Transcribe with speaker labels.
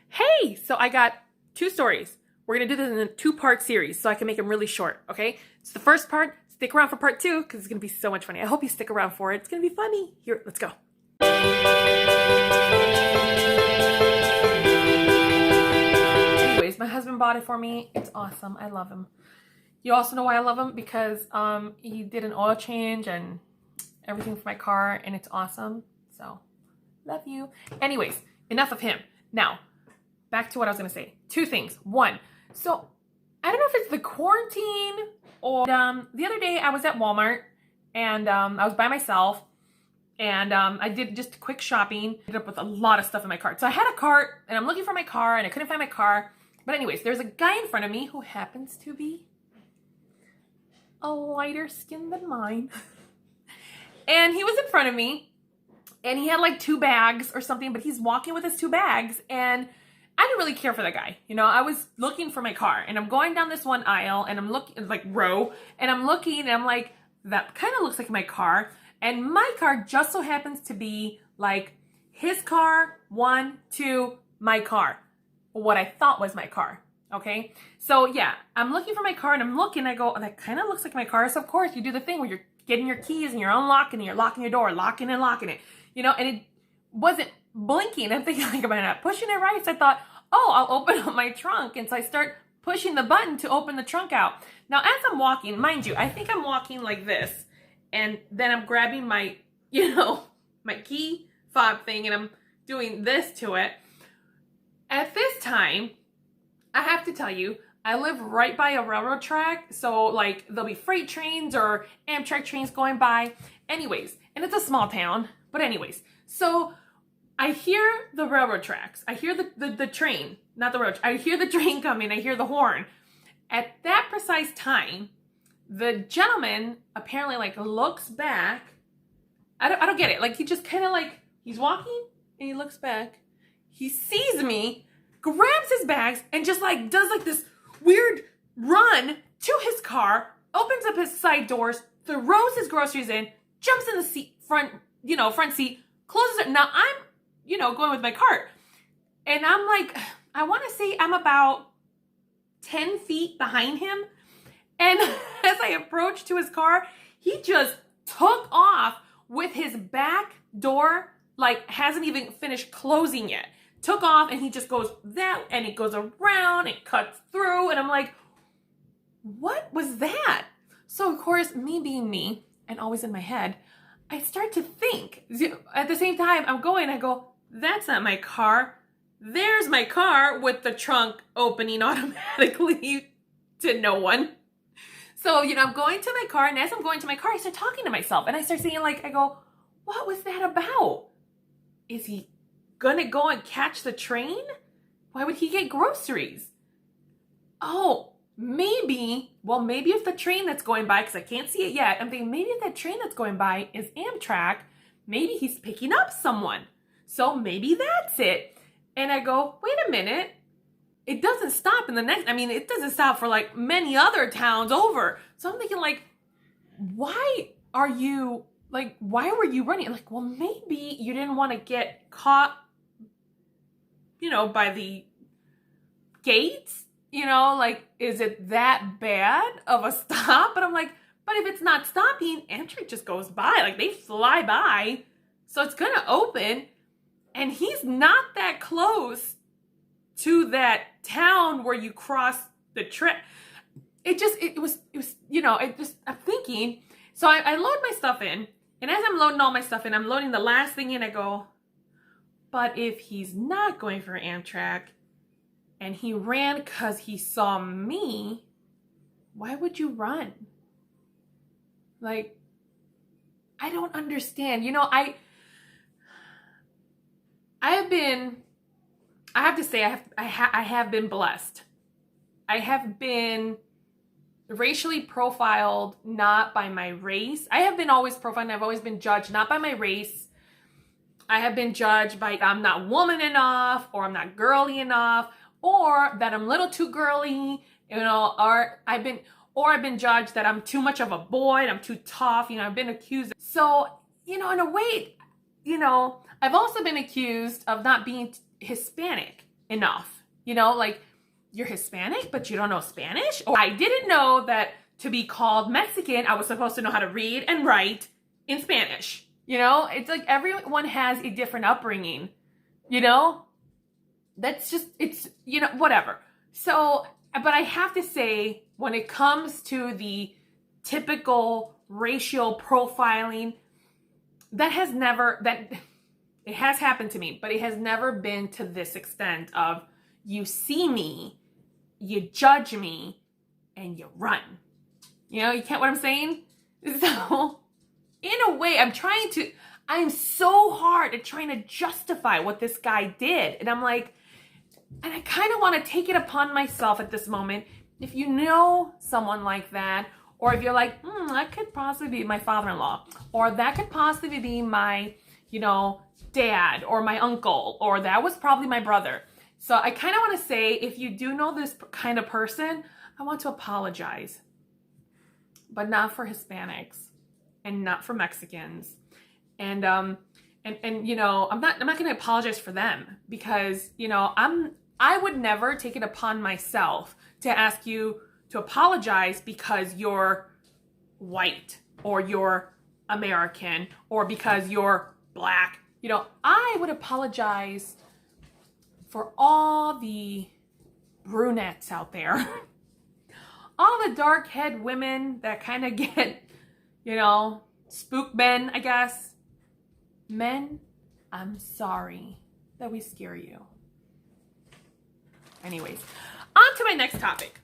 Speaker 1: Hey, so I got two stories. We're gonna do this in a two-part series so I can make them really short, okay? So the first part, stick around for part two because it's gonna be so much funny. I hope you stick around for it. It's gonna be funny. Here, let's go. Anyways, my husband bought it for me. It's awesome. I love him. You also know why I love him? Because he did an oil change and everything for my car, and it's awesome. So, love you. Anyways, enough of him. Now, back to what I was going to say. Two things. One, so I don't know if it's the quarantine or the other day I was at Walmart and I was by myself and I did just quick shopping. Ended up with a lot of stuff in my cart. So I had a cart and I'm looking for my car and I couldn't find my car. But anyways, there's a guy in front of me who happens to be a lighter skin than mine. And he was in front of me and he had like two bags or something, but he's walking with his two bags and I didn't really care for the guy. You know, I was looking for my car and I'm going down this one aisle and I'm looking like row and I'm looking and I'm like, that kind of looks like my car. And my car just so happens to be like his car, one, two, my car. What I thought was my car. Okay. So yeah, I'm looking for my car and I'm looking, I go, oh, that kind of looks like my car. So of course you do the thing where you're getting your keys and you're unlocking and you're locking your door, locking and locking it, you know, and it wasn't blinking. I'm thinking like, am I not pushing it right? So I thought, oh, I'll open up my trunk. And so I start pushing the button to open the trunk out. Now, as I'm walking, mind you, I think I'm walking like this. And then I'm grabbing my, my key fob thing and I'm doing this to it. At this time, I have to tell you, I live right by a railroad track. So like there'll be freight trains or Amtrak trains going by. Anyways, and it's a small town. But anyways, so I hear the railroad tracks. I hear the train, not the road. I hear the train coming. I hear the horn. At that precise time, the gentleman apparently like looks back. I don't get it. Like he just kind of like, he's walking and he looks back. He sees me, grabs his bags and just like does like this weird run to his car, opens up his side doors, throws his groceries in, jumps in the front seat, closes it. Now I'm going with my cart. And I'm like, I want to say I'm about 10 feet behind him. And as I approach to his car, he just took off with his back door, like hasn't even finished closing yet. Took off and he just goes that, and it goes around, it cuts through. And I'm like, what was that? So of course, me being me and always in my head, I start to think at the same time I go, that's not my car. There's my car with the trunk opening automatically to no one. So, I'm going to my car, and as I'm going to my car, I start talking to myself, and I start saying, I go, what was that about? Is he gonna go and catch the train? Why would he get groceries? Oh, maybe if the train that's going by, because I can't see it yet, I'm thinking maybe if that train that's going by is Amtrak, maybe he's picking up someone. So maybe that's it. And I go, wait a minute. It doesn't stop it doesn't stop for like many other towns over. So I'm thinking like, why were you running? Like, well, maybe you didn't want to get caught, by the gates, like, is it that bad of a stop? But I'm like, but if it's not stopping, Amtrak just goes by, like they fly by. So it's going to open. And he's not that close to that town where you cross the track. I'm thinking. So I load my stuff in. And as I'm loading all my stuff in, I'm loading the last thing in. I go, but if he's not going for Amtrak and he ran because he saw me, why would you run? Like, I don't understand. I have to say, I have been blessed. I have been racially profiled, not by my race. I have been always profiled, and I've always been judged, not by my race. I have been judged by I'm not woman enough, or I'm not girly enough, or that I'm a little too girly, or I've been judged that I'm too much of a boy, and I'm too tough, I've been accused. So, in a way, I've also been accused of not being Hispanic. enough. You know, like, you're Hispanic, but you don't know Spanish? Or I didn't know that to be called Mexican, I was supposed to know how to read and write in Spanish. You know, it's like everyone has a different upbringing, you know? That's just, it's, you know, whatever. So, but I have to say, when it comes to the typical racial profiling, it has happened to me, but it has never been to this extent of you see me, you judge me, and you run. You know, you can't, what I'm saying? So, in a way, I'm so hard at trying to justify what this guy did. And I'm like, and I kind of want to take it upon myself at this moment. If you know someone like that, or if you're like, that could possibly be my father-in-law, or that could possibly be my, you know, dad, or my uncle, or that was probably my brother. So I kind of want to say, if you do know this kind of person, I want to apologize, but not for Hispanics and not for Mexicans. And you know, I'm not going to apologize for them, because, you know, I would never take it upon myself to ask you to apologize because you're white, or you're American, or because you're black. You know, I would apologize for all the brunettes out there, all the dark-haired women that kind of get, you know, spook men, I guess. Men, I'm sorry that we scare you. Anyways, on to my next topic.